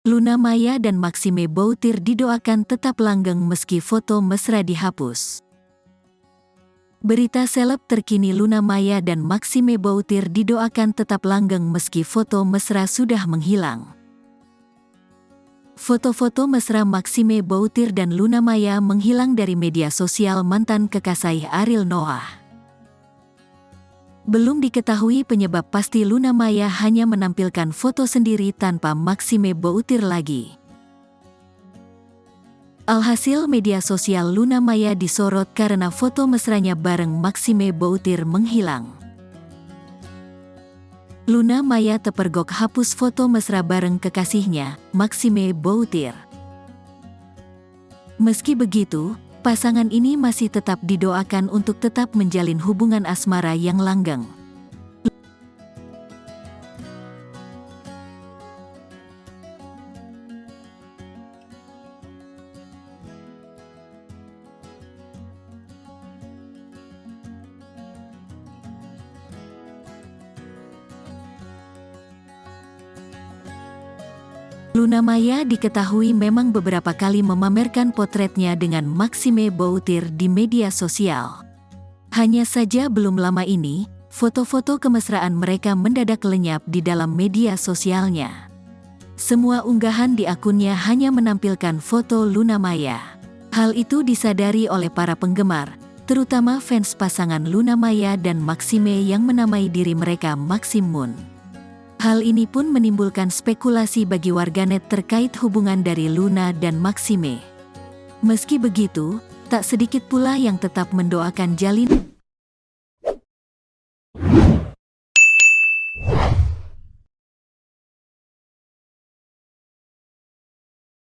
Luna Maya dan Maxime Boutir didoakan tetap langgeng meski foto mesra dihapus. Berita seleb terkini: Luna Maya dan Maxime Boutir didoakan tetap langgeng meski foto mesra sudah menghilang. Foto-foto mesra Maxime Boutir dan Luna Maya menghilang dari media sosial mantan kekasih Ariel Noah. Belum diketahui penyebab pasti Luna Maya hanya menampilkan foto sendiri tanpa Maxime Boutir lagi. Alhasil media sosial Luna Maya disorot karena foto mesranya bareng Maxime Boutir menghilang. Luna Maya terpergok hapus foto mesra bareng kekasihnya, Maxime Boutir. Meski begitu, pasangan ini masih tetap didoakan untuk tetap menjalin hubungan asmara yang langgeng. Luna Maya diketahui memang beberapa kali memamerkan potretnya dengan Maxime Boutir di media sosial. Hanya saja belum lama ini, foto-foto kemesraan mereka mendadak lenyap di dalam media sosialnya. Semua unggahan di akunnya hanya menampilkan foto Luna Maya. Hal itu disadari oleh para penggemar, terutama fans pasangan Luna Maya dan Maxime yang menamai diri mereka Maxim Moon. Hal ini pun menimbulkan spekulasi bagi warganet terkait hubungan dari Luna dan Maxime. Meski begitu, tak sedikit pula yang tetap mendoakan jalin